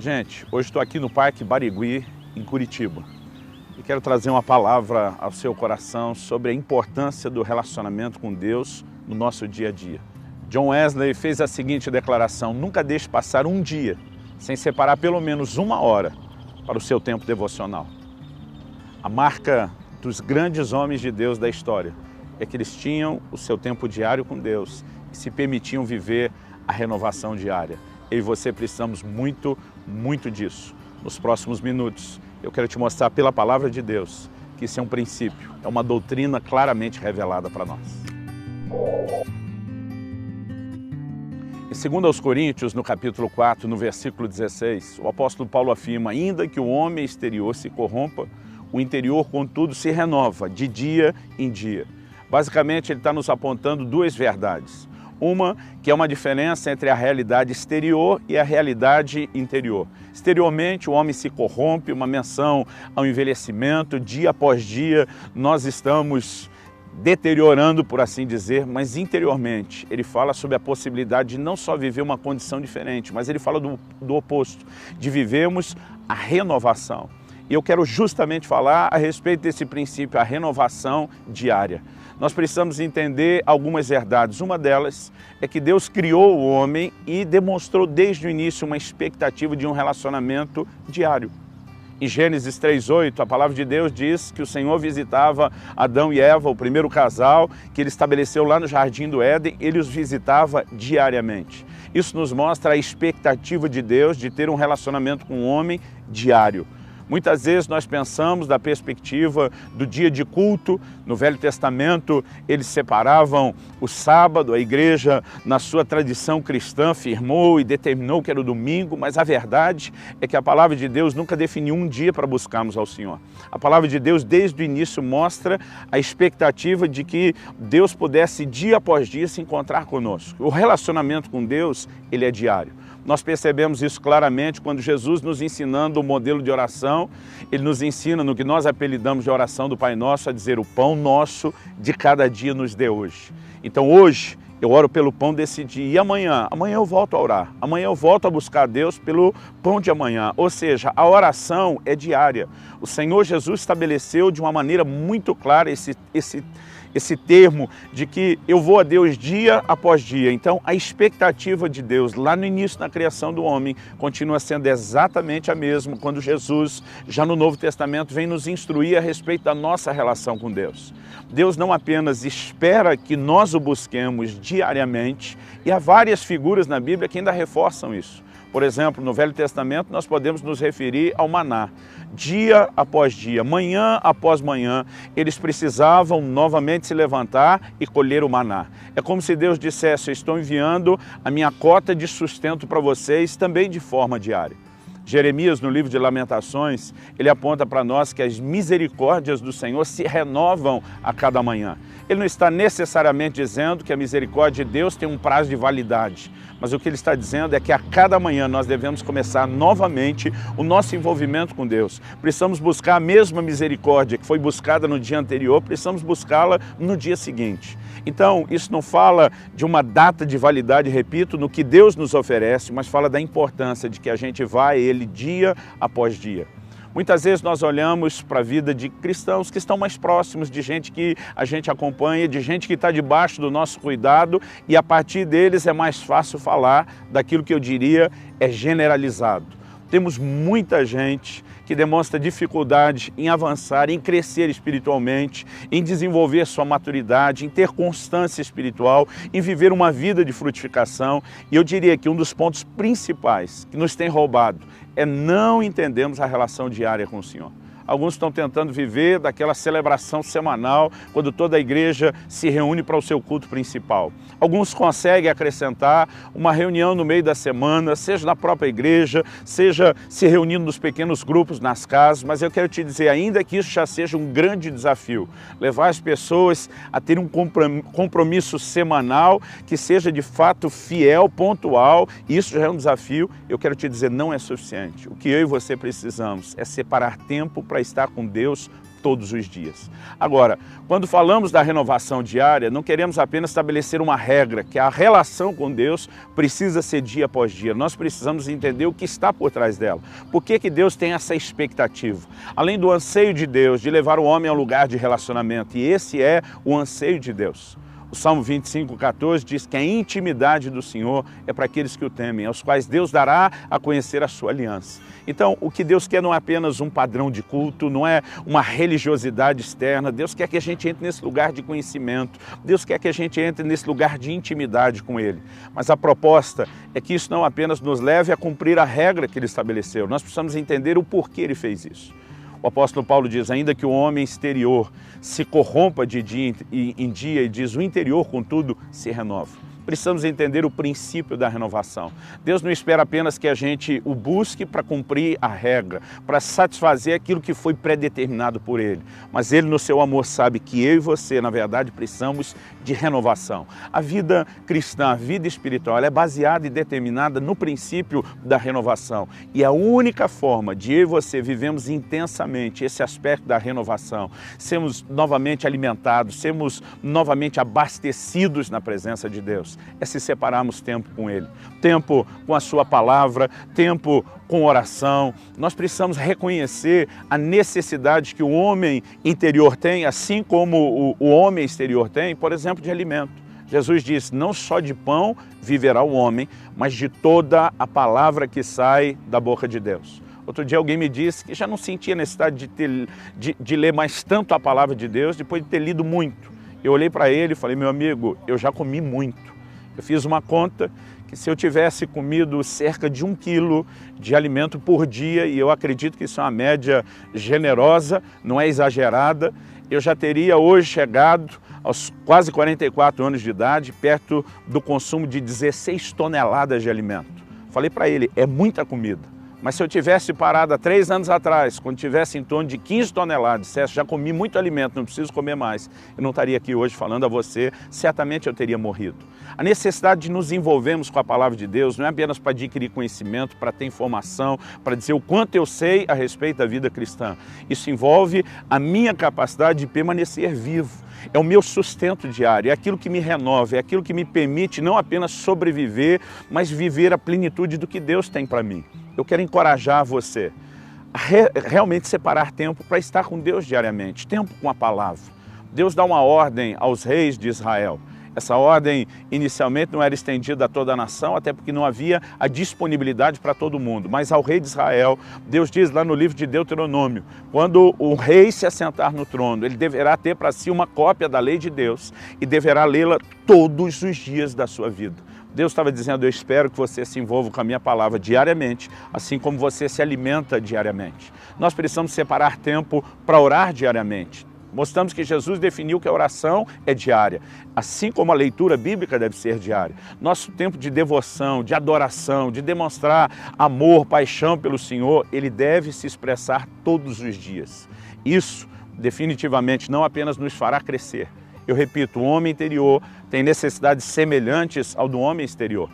Gente, hoje estou aqui no Parque Barigui, em Curitiba, e quero trazer uma palavra ao seu coração sobre a importância do relacionamento com Deus no nosso dia a dia. John Wesley fez a seguinte declaração: nunca deixe passar um dia sem separar pelo menos uma hora para o seu tempo devocional. A marca dos grandes homens de Deus da história é que eles tinham o seu tempo diário com Deus e se permitiam viver a renovação diária. Eu e você precisamos muito disso. Nos próximos minutos, eu quero te mostrar pela palavra de Deus que isso é um princípio, é uma doutrina claramente revelada para nós. Em 2 Coríntios, no capítulo 4, no versículo 16, o apóstolo Paulo afirma: ainda que o homem exterior se corrompa, o interior, contudo, se renova de dia em dia. Basicamente, ele está nos apontando duas verdades. Uma, que é uma diferença entre a realidade exterior e a realidade interior. Exteriormente, o homem se corrompe, uma menção ao envelhecimento, dia após dia, nós estamos deteriorando, por assim dizer, mas interiormente ele fala sobre a possibilidade de não só viver uma condição diferente, mas ele fala do oposto, de vivermos a renovação. E eu quero justamente falar a respeito desse princípio, a renovação diária. Nós precisamos entender algumas verdades. Uma delas é que Deus criou o homem e demonstrou desde o início uma expectativa de um relacionamento diário. Em Gênesis 3:8, a palavra de Deus diz que o Senhor visitava Adão e Eva, o primeiro casal que ele estabeleceu lá no Jardim do Éden, ele os visitava diariamente. Isso nos mostra a expectativa de Deus de ter um relacionamento com o homem diário. Muitas vezes nós pensamos da perspectiva do dia de culto. No Velho Testamento, eles separavam o sábado, a igreja, na sua tradição cristã, firmou e determinou que era o domingo, mas a verdade é que a palavra de Deus nunca definiu um dia para buscarmos ao Senhor. A palavra de Deus, desde o início, mostra a expectativa de que Deus pudesse, dia após dia, se encontrar conosco. O relacionamento com Deus, ele é diário. Nós percebemos isso claramente quando Jesus, nos ensinando o modelo de oração, ele nos ensina no que nós apelidamos de oração do Pai Nosso, a dizer: o pão nosso de cada dia nos dê hoje. Então hoje eu oro pelo pão desse dia e amanhã eu volto a orar, amanhã eu volto a buscar a Deus pelo pão de amanhã. Ou seja, a oração é diária. O Senhor Jesus estabeleceu de uma maneira muito clara esse termo de que eu vou a Deus dia após dia. Então, a expectativa de Deus lá no início da criação do homem continua sendo exatamente a mesma quando Jesus, já no Novo Testamento, vem nos instruir a respeito da nossa relação com Deus. Deus não apenas espera que nós o busquemos diariamente, e há várias figuras na Bíblia que ainda reforçam isso. Por exemplo, no Velho Testamento nós podemos nos referir ao maná. Dia após dia, manhã após manhã, eles precisavam novamente se levantar e colher o maná. É como se Deus dissesse: eu estou enviando a minha cota de sustento para vocês também de forma diária. Jeremias, no livro de Lamentações, ele aponta para nós que as misericórdias do Senhor se renovam a cada manhã. Ele não está necessariamente dizendo que a misericórdia de Deus tem um prazo de validade, mas o que ele está dizendo é que a cada manhã nós devemos começar novamente o nosso envolvimento com Deus. Precisamos buscar a mesma misericórdia que foi buscada no dia anterior, precisamos buscá-la no dia seguinte. Então, isso não fala de uma data de validade, repito, no que Deus nos oferece, mas fala da importância de que a gente vá a Ele dia após dia. Muitas vezes nós olhamos para a vida de cristãos que estão mais próximos, de gente que a gente acompanha, de gente que está debaixo do nosso cuidado, e a partir deles é mais fácil falar daquilo que eu diria é generalizado. Temos muita gente que demonstra dificuldade em avançar, em crescer espiritualmente, em desenvolver sua maturidade, em ter constância espiritual, em viver uma vida de frutificação. E eu diria que um dos pontos principais que nos tem roubado é não entendermos a relação diária com o Senhor. Alguns estão tentando viver daquela celebração semanal, quando toda a igreja se reúne para o seu culto principal. Alguns conseguem acrescentar uma reunião no meio da semana, seja na própria igreja, seja se reunindo nos pequenos grupos, nas casas, mas eu quero te dizer, ainda que isso já seja um grande desafio, levar as pessoas a ter um compromisso semanal que seja de fato fiel, pontual, isso já é um desafio, eu quero te dizer, não é suficiente. O que eu e você precisamos é separar tempo para estar com Deus todos os dias. Agora, quando falamos da renovação diária, não queremos apenas estabelecer uma regra, que a relação com Deus precisa ser dia após dia. Nós precisamos entender o que está por trás dela. Por que Deus tem essa expectativa? Além do anseio de Deus de levar o homem a um lugar de relacionamento, e esse é o anseio de Deus. O Salmo 25:14 diz que a intimidade do Senhor é para aqueles que o temem, aos quais Deus dará a conhecer a sua aliança. Então, o que Deus quer não é apenas um padrão de culto, não é uma religiosidade externa. Deus quer que a gente entre nesse lugar de conhecimento. Deus quer que a gente entre nesse lugar de intimidade com Ele. Mas a proposta é que isso não apenas nos leve a cumprir a regra que Ele estabeleceu. Nós precisamos entender o porquê Ele fez isso. O apóstolo Paulo diz, ainda que o homem exterior se corrompa de dia em dia, e diz, o interior, contudo, se renova. Precisamos entender o princípio da renovação. Deus não espera apenas que a gente o busque para cumprir a regra, para satisfazer aquilo que foi predeterminado por Ele. Mas Ele, no seu amor, sabe que eu e você, na verdade, precisamos de renovação. A vida cristã, a vida espiritual, ela é baseada e determinada no princípio da renovação. E a única forma de eu e você vivemos intensamente esse aspecto da renovação, sermos novamente alimentados, sermos novamente abastecidos na presença de Deus, é se separarmos tempo com Ele, tempo com a sua palavra, tempo com oração. Nós precisamos reconhecer a necessidade que o homem interior tem, assim como o homem exterior tem, por exemplo, de alimento. Jesus diz, não só de pão viverá o homem, mas de toda a palavra que sai da boca de Deus. Outro dia alguém me disse que já não sentia necessidade de ler mais tanto a palavra de Deus depois de ter lido muito. Eu olhei para ele e falei, meu amigo, eu já comi muito. Eu fiz uma conta que se eu tivesse comido cerca de 1 quilo de alimento por dia, e eu acredito que isso é uma média generosa, não é exagerada, eu já teria hoje chegado aos quase 44 anos de idade, perto do consumo de 16 toneladas de alimento. Falei para ele, é muita comida. Mas se eu tivesse parado há 3 anos atrás, quando tivesse em torno de 15 toneladas, dissesse, já comi muito alimento, não preciso comer mais, eu não estaria aqui hoje falando a você, certamente eu teria morrido. A necessidade de nos envolvermos com a palavra de Deus não é apenas para adquirir conhecimento, para ter informação, para dizer o quanto eu sei a respeito da vida cristã. Isso envolve a minha capacidade de permanecer vivo. É o meu sustento diário, é aquilo que me renova, é aquilo que me permite não apenas sobreviver, mas viver a plenitude do que Deus tem para mim. Eu quero encorajar você a realmente separar tempo para estar com Deus diariamente, tempo com a palavra. Deus dá uma ordem aos reis de Israel. Essa ordem inicialmente não era estendida a toda a nação, até porque não havia a disponibilidade para todo mundo. Mas ao rei de Israel, Deus diz lá no livro de Deuteronômio, quando o rei se assentar no trono, ele deverá ter para si uma cópia da lei de Deus e deverá lê-la todos os dias da sua vida. Deus estava dizendo, eu espero que você se envolva com a minha palavra diariamente, assim como você se alimenta diariamente. Nós precisamos separar tempo para orar diariamente. Mostramos que Jesus definiu que a oração é diária, assim como a leitura bíblica deve ser diária. Nosso tempo de devoção, de adoração, de demonstrar amor, paixão pelo Senhor, ele deve se expressar todos os dias. Isso definitivamente não apenas nos fará crescer. Eu repito, o homem interior tem necessidades semelhantes ao do homem exterior.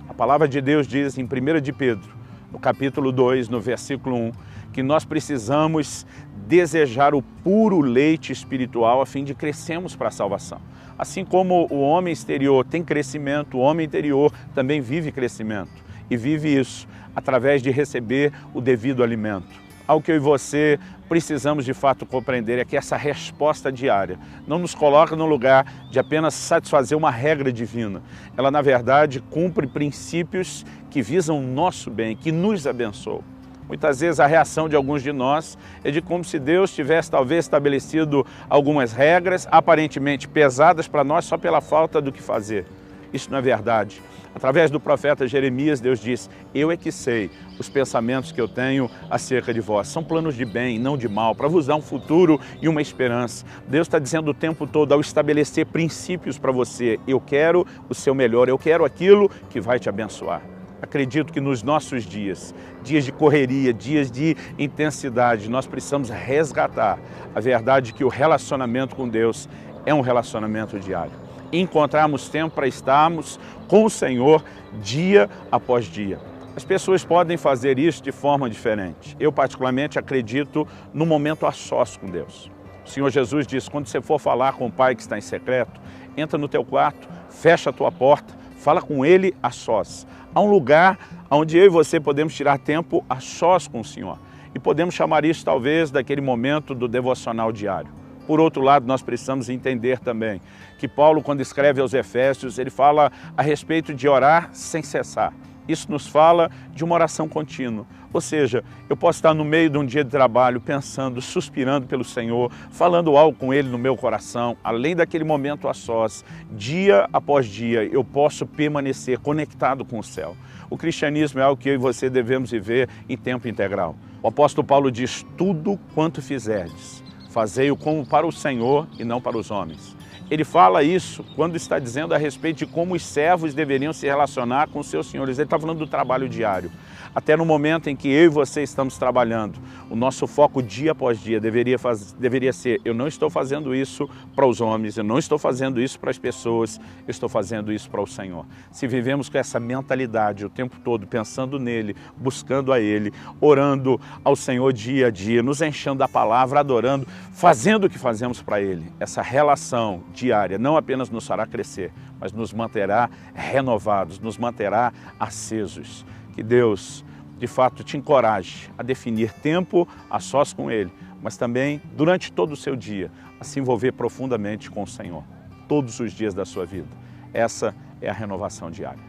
A palavra de Deus diz em 1 de Pedro, no capítulo 2, no versículo 1, que nós precisamos desejar o puro leite espiritual a fim de crescermos para a salvação. Assim como o homem exterior tem crescimento, o homem interior também vive crescimento. E vive isso através de receber o devido alimento. Algo que eu e você precisamos de fato compreender é que essa resposta diária não nos coloca no lugar de apenas satisfazer uma regra divina. Ela, na verdade, cumpre princípios que visam o nosso bem, que nos abençoam. Muitas vezes a reação de alguns de nós é de como se Deus tivesse talvez estabelecido algumas regras aparentemente pesadas para nós só pela falta do que fazer. Isso não é verdade. Através do profeta Jeremias, Deus diz, eu é que sei os pensamentos que eu tenho acerca de vós. São planos de bem, não de mal, para vos dar um futuro e uma esperança. Deus está dizendo o tempo todo, ao estabelecer princípios para você, eu quero o seu melhor, eu quero aquilo que vai te abençoar. Acredito que nos nossos dias, dias de correria, dias de intensidade, nós precisamos resgatar a verdade que o relacionamento com Deus é um relacionamento diário. Encontrarmos tempo para estarmos com o Senhor dia após dia. As pessoas podem fazer isso de forma diferente. Eu, particularmente, acredito no momento a sós com Deus. O Senhor Jesus disse, quando você for falar com o Pai que está em secreto, entra no teu quarto, fecha a tua porta, fala com Ele a sós. Há um lugar onde eu e você podemos tirar tempo a sós com o Senhor. E podemos chamar isso, talvez, daquele momento do devocional diário. Por outro lado, nós precisamos entender também que Paulo, quando escreve aos Efésios, ele fala a respeito de orar sem cessar. Isso nos fala de uma oração contínua. Ou seja, eu posso estar no meio de um dia de trabalho, pensando, suspirando pelo Senhor, falando algo com Ele no meu coração, além daquele momento a sós, dia após dia, eu posso permanecer conectado com o céu. O cristianismo é algo que eu e você devemos viver em tempo integral. O apóstolo Paulo diz, tudo quanto fizerdes, fazei-o como para o Senhor e não para os homens. Ele fala isso quando está dizendo a respeito de como os servos deveriam se relacionar com os seus senhores. Ele está falando do trabalho diário. Até no momento em que eu e você estamos trabalhando, o nosso foco dia após dia deveria ser, eu não estou fazendo isso para os homens, eu não estou fazendo isso para as pessoas, eu estou fazendo isso para o Senhor. Se vivemos com essa mentalidade o tempo todo, pensando nele, buscando a Ele, orando ao Senhor dia a dia, nos enchendo da palavra, adorando, fazendo o que fazemos para Ele, essa relação diária não apenas nos fará crescer, mas nos manterá renovados, nos manterá acesos. Que Deus, de fato, te encoraje a definir tempo a sós com Ele, mas também, durante todo o seu dia, a se envolver profundamente com o Senhor, todos os dias da sua vida. Essa é a renovação diária.